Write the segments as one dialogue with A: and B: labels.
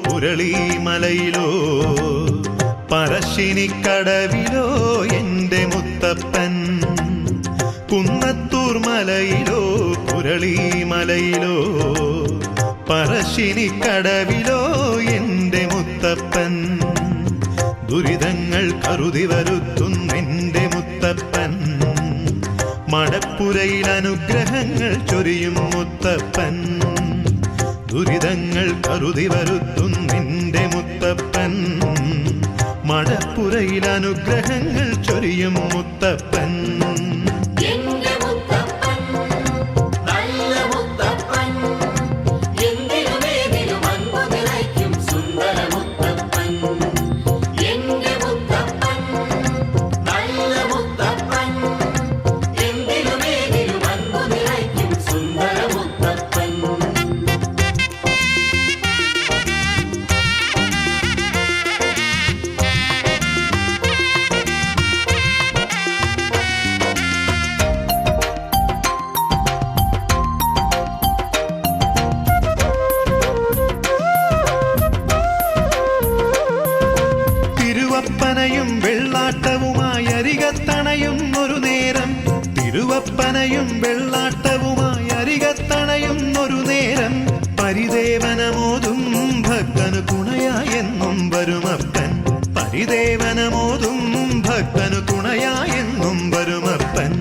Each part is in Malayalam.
A: പുരളിമലയിലോ പറശ്ശിനിക്കടവിലോ എൻ്റെ മുത്തപ്പൻ. കുന്നത്തൂർ മലയിലോ പുരളിമലയിലോ പറശ്ശിനിക്കടവിലോ എൻ്റെ മുത്തപ്പൻ. ദുരിതങ്ങൾ കരുതി വരുത്തുന്നെൻ്റെ മുത്തപ്പൻ. മടപ്പുരയിൽ അനുഗ്രഹങ്ങൾ ചൊരിയും മുത്തപ്പൻ. ദുരിതങ്ങൾ കരുതി വരുത്തുന്നെൻ്റെ മുത്തപ്പൻ. മടപ്പുരയിൽ അനുഗ്രഹങ്ങൾ ചൊരിയും മുത്തപ്പൻ. തിരുവപ്പനയും വെള്ളാട്ടവുമായി അരികത്തണയും ഒരു നേരം. തിരുവപ്പനയും വെള്ളാട്ടവുമായി അരികത്തണയും ഒരു നേരം. പരിദേവനമോതും ഭക്തനു തുണയായെന്നും വരുമപ്പൻ. പരിദേവനമോതും ഭക്തനു തുണയായെന്നും വരുമപ്പൻ.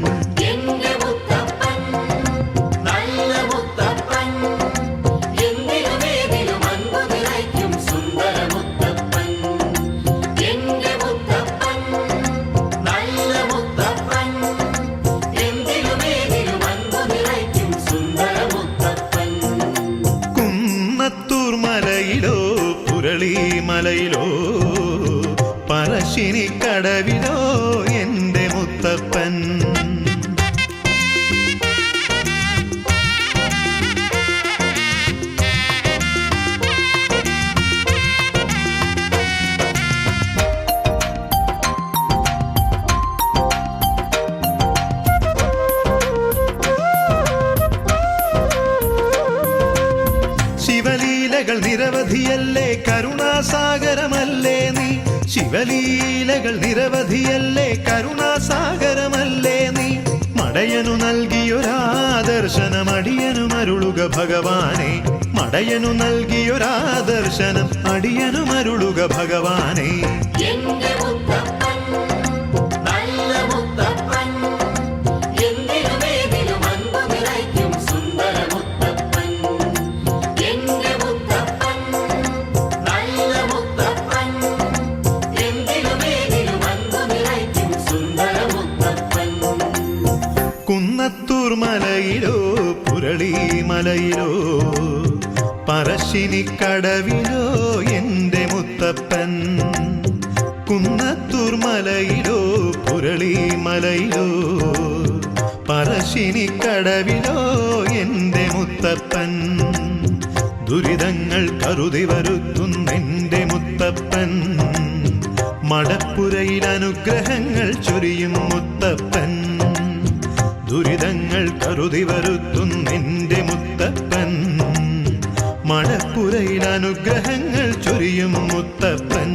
A: പുരളിമലയിലോ പറശ്ശിനിക്കടവിലോ എൻ്റെ മുത്തപ്പൻ. ശിവലീലകൾ നിരവധിയല്ലേ കരുണാസാഗരമല്ലേ നീ. ശിവലീലകൾ നിരവധിയല്ലേ കരുണാസാഗരമല്ലേ നീ. മടയനു നൽകിയൊരാദർശനം അടിയനുമരുളുക ഭഗവാനെ. മടയനു നൽകിയൊരാദർശനം അടിയനുമരുളുക ഭഗവാനെ. കുന്നത്തൂർ മലയിലോ പുരളിമലയിലോ പറശ്ശിനിക്കടവിലോ എൻ്റെ മുത്തപ്പൻ. കുന്നത്തൂർ മലയിലോ പുരളിമലയിലോ പറശ്ശിനിക്കടവിലോ എൻ്റെ മുത്തപ്പൻ. ദുരിതങ്ങൾ കരുതി വരുത്തുന്നെൻ്റെ മുത്തപ്പൻ. മടപ്പുരയിൽ അനുഗ്രഹങ്ങൾ ചൊരിയും മുത്തപ്പൻ. ദുരിതങ്ങൾ കരുതി വരുത്തുന്നെൻ്റെ മുത്തപ്പൻ. മടപ്പുരയിൽ അനുഗ്രഹങ്ങൾ ചൊരിയും മുത്തപ്പൻ.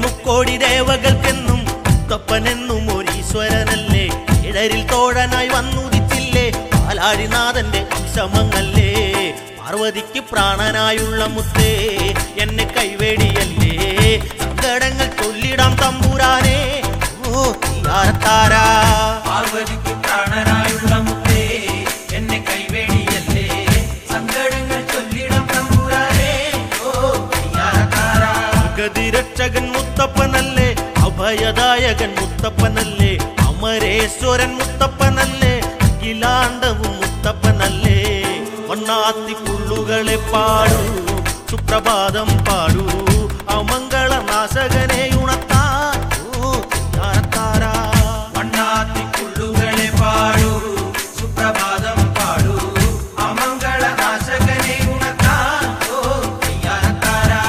B: മുക്കോടി ദേവകൾക്കെന്നും മുത്തപ്പനെന്നും ഒരീശ്വരനല്ലേ. ഇടരിൽ തോഴനായി വന്നുദിച്ചില്ലേ പാലാഴിനാഥന്റെ ശമങ്ങല്ലേ. പാർവതിക്ക് പ്രാണനായുള്ള മുത്തേ എന്നെ കൈവേടിയല്ലേ. സങ്കടങ്ങൾ ചൊല്ലിടാം തമ്പുരാനെ ഓ തീയാരത്താരാ.
C: പാർവതിക്ക് പ്രാണനായുള്ള മുത്തേ എന്നെ കൈവേടിയല്ലേ. സങ്കടങ്ങൾ ചൊല്ലിടാം തമ്പുരാനെ ഓ തീയാരത്താരാ.
B: ജഗതിരക്ഷകൻ മുത്തപ്പനല്ലേ. അഭയദായകൻ മുത്തപ്പനല്ലേ. അമരേശ്വരൻ മുത്തപ്പനല്ലേ. അഖിലാണ്ടവും മുത്തപ്പനല്ലേ. വണ്ണാത്തി പുള്ളുകളെ പാടൂ സുപ്രഭാതം പാടൂ അമംഗള നാശകനെ ഉണർത്താൻ ഓ തയ്യാറക്കാരാ
C: വണ്ണാത്തി പുള്ളുകളെ പാടൂ സുപ്രഭാതം പാടൂ അമംഗള നാശകനെ ഉണർത്താൻ ഓ തയ്യാറക്കാരാ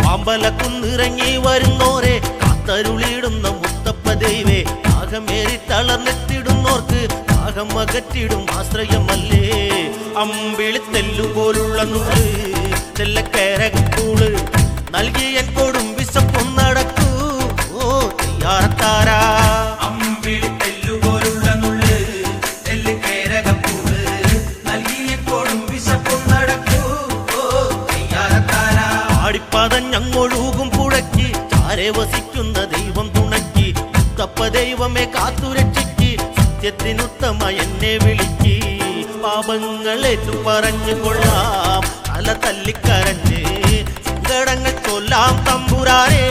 B: പാമ്പലക്കുന്നിറങ്ങി വരുന്നോരെ കാത്തരുളിയിടുന്ന മുത്തപ്പ ദൈവേ ദാഹമേറി തളർന്നെത്തിടുന്നോർക്ക് ദാഹം അകറ്റിടും ആശ്രയമല്ലേ അമ്പിളിത്തെല്ലുപോലുള്ള നൂല് ചെല്ലക്കേരകൂള് നൽകിയൻ കൊടും വിശപ്പൊന്നടക്കൂ ഓ തയ്യാറക്കാരാ
C: അമ്പിളിത്തെല്ലുപോലുള്ള നുള്ള് തെല്ല് കേരകപ്പൂവ് നൽകിയ കൊടും വിശപ്പൊന്നടക്കൂ ഓ തയ്യാറക്കാരാ
B: ആടിപ്പതഞ്ഞങ്ങൊഴുകും പുഴയ്ക്ക് ചാരെ വസിക്കുന്ന ദൈവം തുണയ്ക്ക് മുത്തപ്പ ദൈവമേ കാത്തുരക്ഷിക്ക് സത്യത്തിനുത്തമ എന്നെ വിളിക്ക് പാപങ്ങളേറ്റു പറഞ്ഞു കൊള്ളാം തല തല്ലിക്കരഞ്ഞ് സങ്കടങ്ങൾ ചൊല്ലാം തമ്പുരാനേ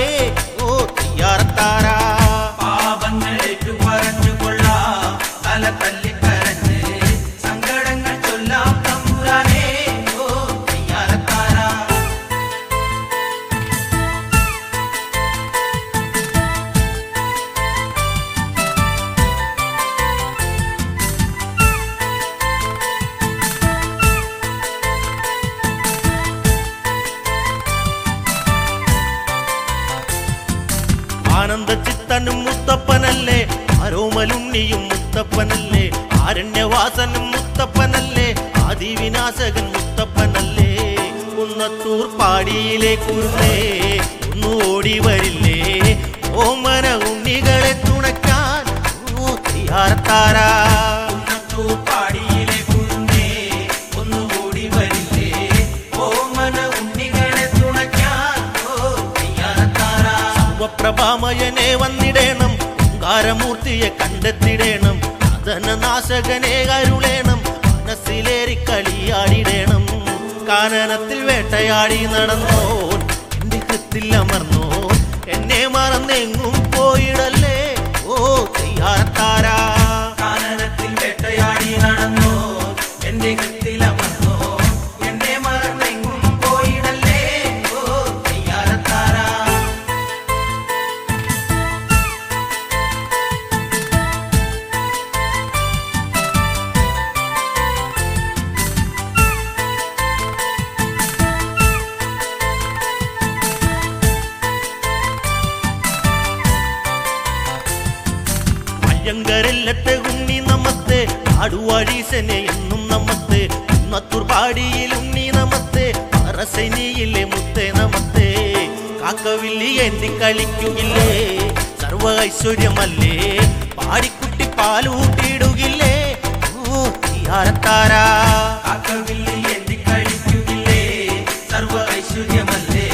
B: ഓ തയ്യാറക്കാരാ
C: പാപങ്ങളേറ്റു പറഞ്ഞുകൊള്ളാം തല തല്ലിക്കരഞ്ഞ് സങ്കടങ്ങൾ ചൊല്ലാം തമ്പുരാനേ ഓ തയ്യാറക്കാരാ
B: ആനന്ദചിത്തനും മുത്തപ്പനല്ലേ ആരോമലുണ്ണിയും മുത്തപ്പനല്ലേ ആരണ്യവാസനും മുത്തപ്പനല്ലേ ആദിവിനാശകൻ മുത്തപ്പനല്ലേ കുന്നത്തൂർ പാടിയിലേക്കുരുന്നേ ഒന്നു ഓടി വരില്ലേ ഓമന ഉണ്ണികളെ തുണയ്ക്കാൻ ഓ തയ്യാറക്കാരാ
C: കുന്നത്തൂർ പാടിയിലെ കുരുന്നേ ഒന്നുകൂടി വരില്ലേ ഓമന ഉണ്ണികളെ തുണയ്ക്കാൻ ഓ തയ്യാറക്കാരാ
B: പ്രഭാമയനെ വന്നിടേണം ഓങ്കാരമൂർത്തിയെ കണ്ടെത്തിടേണം നാശകനെ അരുളേണം മനസ്സിലേറി കളിയാടിടേണം കാനനത്തിൽ വേട്ടയാടി നടന്നോൻ എന്റെ കൃത്തിൽ അമർന്നോൻ എന്നെ മറന്നെങ്ങും പോയിടല്ലേ ഓ തയ്യാറക്കാരാ
C: കാനനത്തിൽ വേട്ടയാടി നടന്നോ എന്റെ കൃത്തിലമർന്നോ എന്നെ മറന്നെങ്ങും പോയിടല്ലേ ഓ തയ്യാറക്കാരാ
B: അയ്യങ്കരില്ലത്തെ ഉണ്ണി നമസ്തേ ആടുവാഴീശനെ എന്നും നമസ്തേ കുന്നത്തൂർ പാടിയിൽ ഉണ്ണി നമസ്തേ പറസനിയിലെ മുത്തേ നമസ്തേ കാക്കവില്ലി എന്തി കളിക്കുകില്ലേ സർവ ഐശ്വര്യമല്ലേ പാടിക്കുട്ടി പാലൂട്ടിയിടുകില്ലേ ഓ തയ്യാറക്കാരാ
C: കാക്കവില്ലി എന്തി കഴിക്കുകില്ലേ സർവ ഐശ്വര്യമല്ലേ